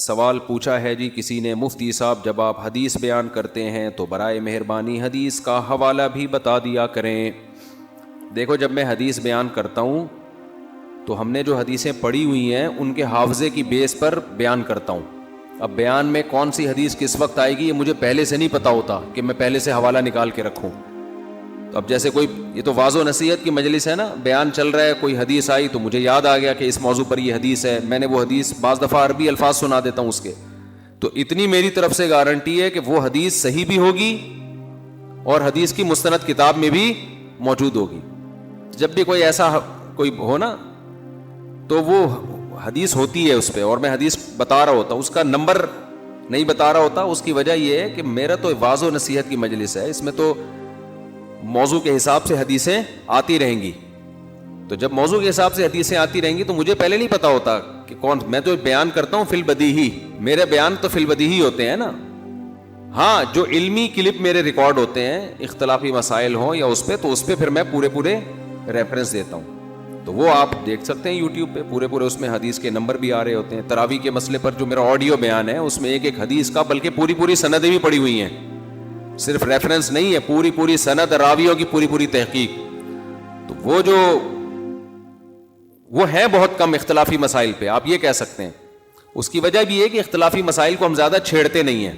سوال پوچھا ہے جی کسی نے، مفتی صاحب جب آپ حدیث بیان کرتے ہیں تو برائے مہربانی حدیث کا حوالہ بھی بتا دیا کریں۔ دیکھو جب میں حدیث بیان کرتا ہوں تو ہم نے جو حدیثیں پڑھی ہوئی ہیں ان کے حافظے کی بیس پر بیان کرتا ہوں۔ اب بیان میں کون سی حدیث کس وقت آئے گی یہ مجھے پہلے سے نہیں پتا ہوتا کہ میں پہلے سے حوالہ نکال کے رکھوں۔ تو اب جیسے کوئی، یہ تو واضح و نصیحت کی مجلس ہے نا، بیان چل رہا ہے، کوئی حدیث آئی تو مجھے یاد آ گیا کہ اس موضوع پر یہ حدیث ہے، میں نے وہ حدیث بعض دفعہ عربی الفاظ سنا دیتا ہوں اس کے، تو اتنی میری طرف سے گارنٹی ہے کہ وہ حدیث صحیح بھی ہوگی اور حدیث کی مستند کتاب میں بھی موجود ہوگی۔ جب بھی کوئی ایسا کوئی ہو نا تو وہ حدیث ہوتی ہے اس پہ، اور میں حدیث بتا رہا ہوتا ہوں، اس کا نمبر نہیں بتا رہا ہوتا۔ اس کی وجہ یہ ہے کہ میرا تو واضح و نصیحت کی مجلس ہے، اس میں تو موضوع کے حساب سے حدیثیں آتی رہیں گی، تو جب موضوع کے حساب سے حدیثیں آتی رہیں گی تو مجھے پہلے نہیں پتا ہوتا کہ کون، میں تو بیان کرتا ہوں فی البدیہی، میرے بیان تو فی البدیہی ہوتے ہیں نا۔ ہاں جو علمی کلپ میرے ریکارڈ ہوتے ہیں اختلافی مسائل ہوں یا اس پہ، تو اس پہ پھر میں پورے ریفرنس دیتا ہوں، تو وہ آپ دیکھ سکتے ہیں یوٹیوب پہ، پورے اس میں حدیث کے نمبر بھی آ رہے ہوتے ہیں۔ تراویح کے مسئلے پر جو میرا آڈیو بیان ہے اس میں ایک حدیث کا بلکہ پوری سندیں بھی پڑی ہوئی ہیں، صرف ریفرنس نہیں ہے، پوری سند، راویوں کی پوری تحقیق۔ تو وہ ہے بہت کم اختلافی مسائل پہ، آپ یہ کہہ سکتے ہیں۔ اس کی وجہ بھی ہے کہ اختلافی مسائل کو ہم زیادہ چھیڑتے نہیں ہیں۔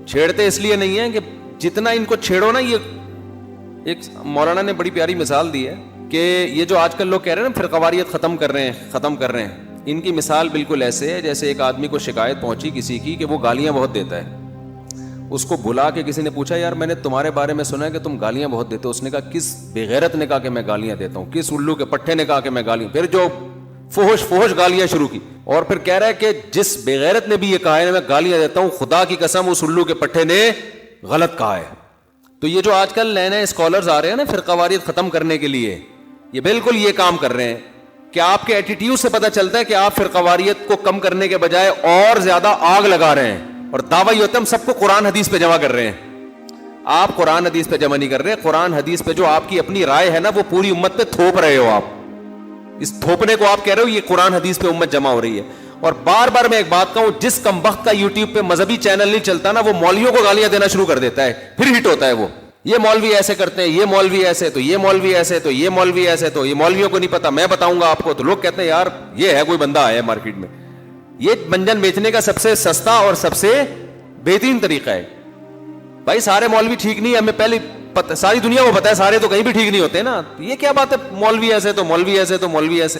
چھیڑتے اس لیے نہیں ہیں کہ جتنا ان کو چھیڑو نا، یہ ایک مولانا نے بڑی پیاری مثال دی ہے کہ یہ جو آج کل لوگ کہہ رہے ہیں نا فرقواریت ختم کر رہے ہیں، ان کی مثال بالکل ایسے ہے جیسے ایک آدمی کو شکایت پہنچی کسی کی کہ وہ گالیاں بہت دیتا ہے۔ اس کو بلا کے کسی نے پوچھا یار میں نے تمہارے بارے میں سنا ہے کہ تم گالیاں بہت دیتے ہو۔ اس نے کہا کس بےغیرت نے کہا کہ میں گالیاں دیتا ہوں، کس الو کے پٹھے نے کہا کہ میں گالیاں، پھر جو فحش گالیاں شروع کی، اور پھر کہہ رہا ہے کہ جس بےغیرت نے بھی یہ کہا ہے میں گالیاں دیتا ہوں، خدا کی قسم اس الو کے پٹھے نے غلط کہا ہے۔ تو یہ جو آج کل نئے اسکالرز آ رہے ہیں نا فرقواریت ختم کرنے کے لیے، یہ بالکل یہ کام کر رہے ہیں کہ آپ کے ایٹیٹیوڈ سے پتہ چلتا ہے کہ آپ فرقواریت کو کم کرنے کے بجائے اور زیادہ آگ لگا رہے ہیں، اور دعویٰ یہ ہوتا ہے ہم سب کو قرآن حدیث پہ جمع کر رہے ہیں۔ آپ قرآن حدیث پہ جمع نہیں کر رہے، قرآن حدیث پہ جو آپ کی اپنی رائے ہے نا وہ پوری امت پہ تھوپ رہے ہو۔ آپ اس تھوپنے کو آپ کہہ رہے ہو یہ قرآن حدیث پہ امت جمع ہو رہی ہے۔ اور بار بار میں ایک بات کہوں، جس کم وقت کا یوٹیوب پہ مذہبی چینل نہیں چلتا نا، وہ مولویوں کو گالیاں دینا شروع کر دیتا ہے، پھر ہٹ ہوتا ہے وہ، یہ مولوی ایسے کرتے ہیں، یہ مولوی ایسے، تو یہ مولوی ایسے، تو یہ مولوی ایسے، تو یہ مولویوں کو نہیں پتا، میں بتاؤں گا آپ کو۔ تو لوگ کہتے ہیں یار یہ ہے کوئی بندہ آیا ہے مارکیٹ میں۔ یہ منجن بیچنے کا سب سے سستا اور سب سے بہترین طریقہ ہے۔ بھائی سارے مولوی ٹھیک نہیں ہے، ہمیں پہلے ساری دنیا کو پتا ہے، سارے تو کہیں بھی ٹھیک نہیں ہوتے نا۔ یہ کیا بات ہے مولوی ایسے تو مولوی ایسے تو مولوی ایسے۔